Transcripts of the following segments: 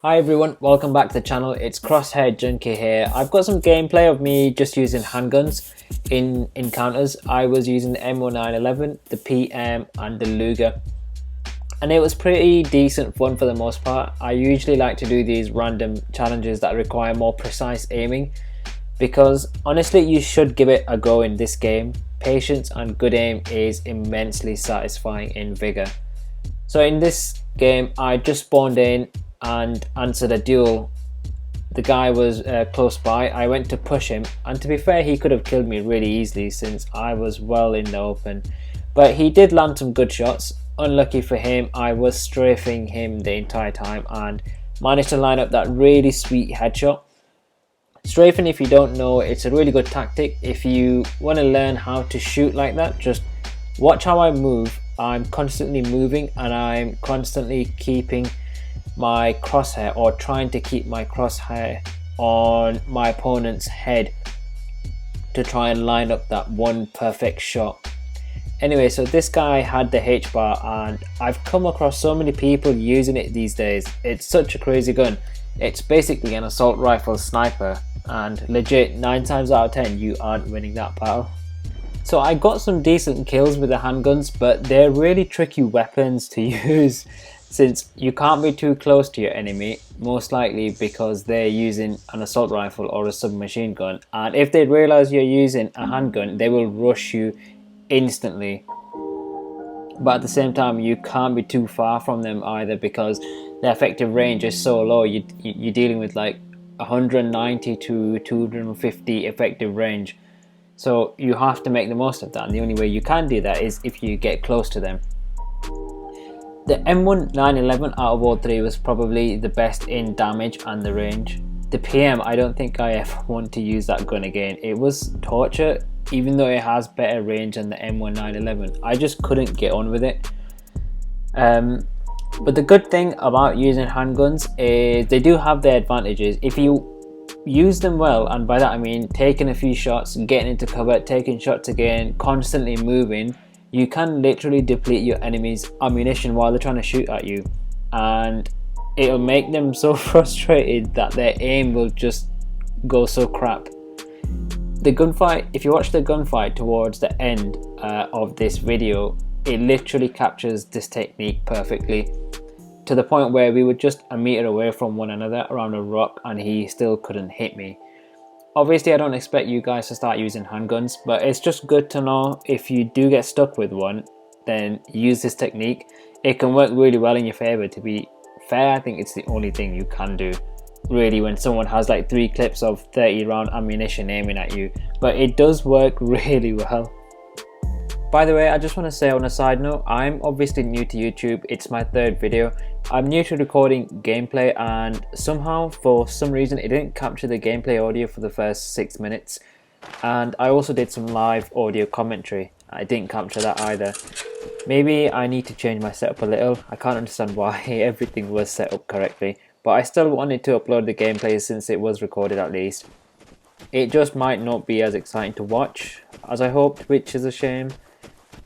Hi everyone, welcome back to the channel. It's Crosshair Junkie here. I've got some gameplay of me just using handguns in encounters. I was using the M1911, the PM and the Luger, and it was pretty decent fun for the most part. I usually like to do these random challenges that require more precise aiming because honestly you should give it a go in this game. Patience and good aim is immensely satisfying in Vigor. So in this game I just spawned in and answered a duel. The guy was close by. I went to push him, and to be fair he could have killed me really easily since I was well in the open, but he did land some good shots. Unlucky for him, I was strafing him the entire time and managed to line up that really sweet headshot. Strafing, if you don't know, it's a really good tactic. If you want to learn how to shoot like that, just watch how I move. I'm constantly moving and I'm constantly keeping my crosshair, or trying to keep my crosshair, on my opponent's head to try and line up that one perfect shot. Anyway, so this guy had the H bar and I've come across so many people using it these days. It's such a crazy gun. It's basically an assault rifle sniper, and legit 9 times out of 10 you aren't winning that battle. So I got some decent kills with the handguns, but they're really tricky weapons to use since you can't be too close to your enemy, most likely because they're using an assault rifle or a submachine gun, and if they realize you're using a handgun they will rush you instantly. But at the same time you can't be too far from them either because the effective range is so low. You're dealing with like 190 to 250 effective range, so you have to make the most of that, and the only way you can do that is if you get close to them. The M1911 out of all three was probably the best in damage and the range. The PM, I don't think I ever want to use that gun again. It was torture, even though it has better range than the M1911. I just couldn't get on with it. But the good thing about using handguns is they do have their advantages. If you use them well, and by that I mean taking a few shots, getting into cover, taking shots again, constantly moving, you can literally deplete your enemy's ammunition while they're trying to shoot at you, and it'll make them so frustrated that their aim will just go so crap. The gunfight, if you watch the gunfight towards the end of this video, it literally captures this technique perfectly, to the point where we were just a meter away from one another around a rock and he still couldn't hit me. Obviously I don't expect you guys to start using handguns, but it's just good to know if you do get stuck with one, then use this technique. It can work really well in your favor. To be fair, I think it's the only thing you can do really when someone has like 3 clips of 30 round ammunition aiming at you, but it does work really well. By the way, I just want to say on a side note, I'm obviously new to YouTube. It's my 3rd video. I'm new to recording gameplay, and somehow, for some reason, it didn't capture the gameplay audio for the first 6 minutes. And I also did some live audio commentary. I didn't capture that either. Maybe I need to change my setup a little. I can't understand why everything was set up correctly, but I still wanted to upload the gameplay since it was recorded at least. It just might not be as exciting to watch as I hoped, which is a shame.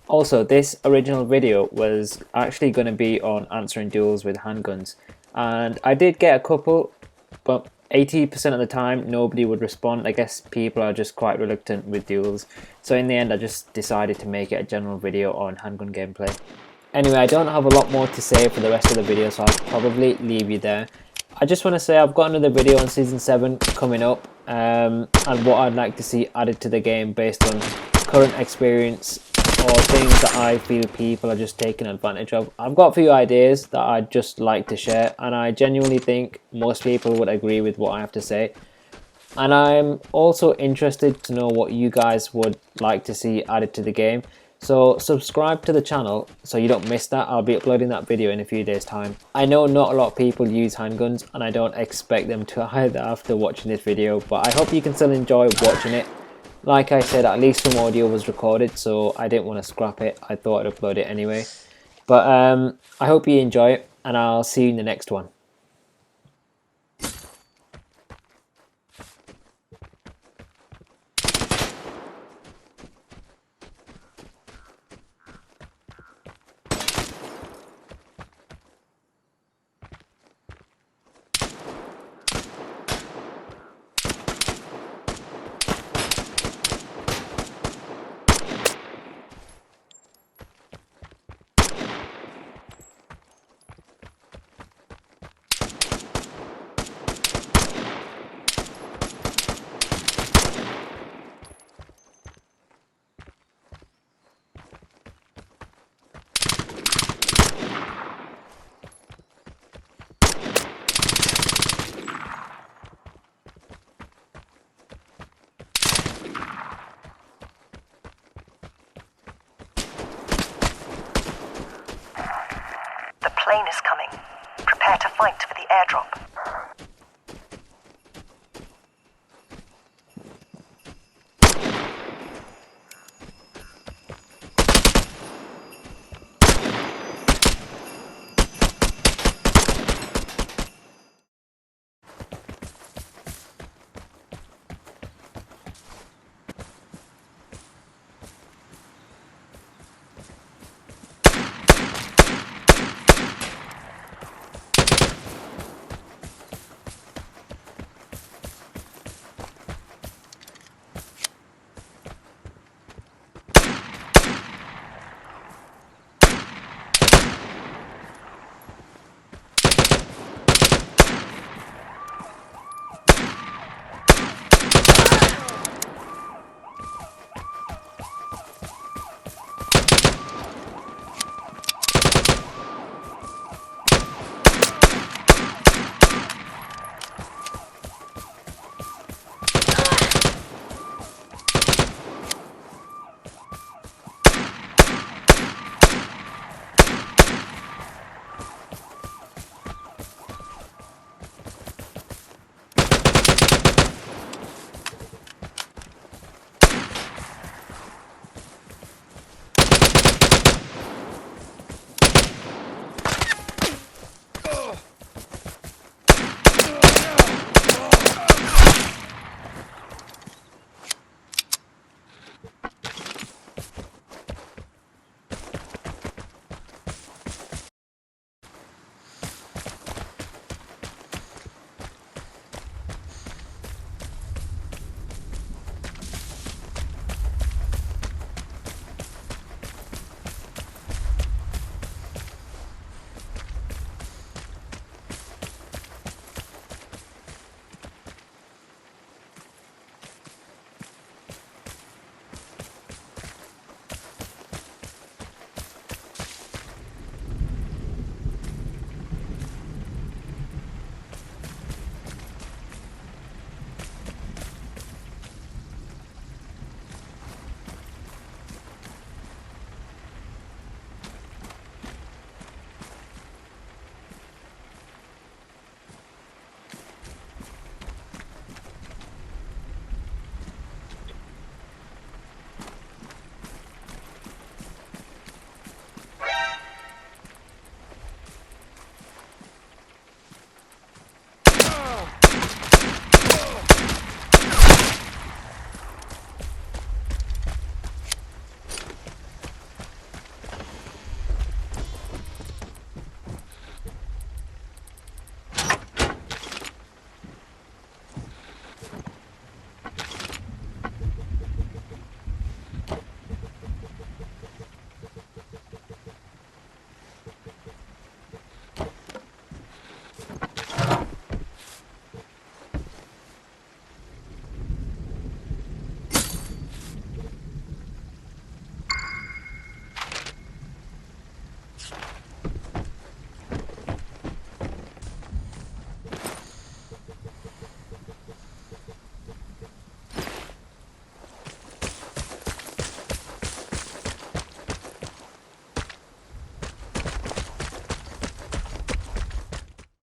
Also, this original video was actually going to be on answering duels with handguns, and I did get a couple, but 80% of the time nobody would respond. I guess people are just quite reluctant with duels, so in the end I just decided to make it a general video on handgun gameplay. Anyway, I don't have a lot more to say for the rest of the video, so I'll probably leave you there. I just want to say I've got another video on Season 7 coming up, and what I'd like to see added to the game based on current experience or things that I feel people are just taking advantage of. I've got a few ideas that I'd just like to share, and I genuinely think most people would agree with what I have to say. And I'm also interested to know what you guys would like to see added to the game. So subscribe to the channel so you don't miss that. I'll be uploading that video in a few days' time. I know not a lot of people use handguns, and I don't expect them to either after watching this video, but I hope you can still enjoy watching it. Like I said, at least some audio was recorded, so I didn't want to scrap it. I thought I'd upload it anyway. But I hope you enjoy it, and I'll see you in the next one. fight for the airdrop.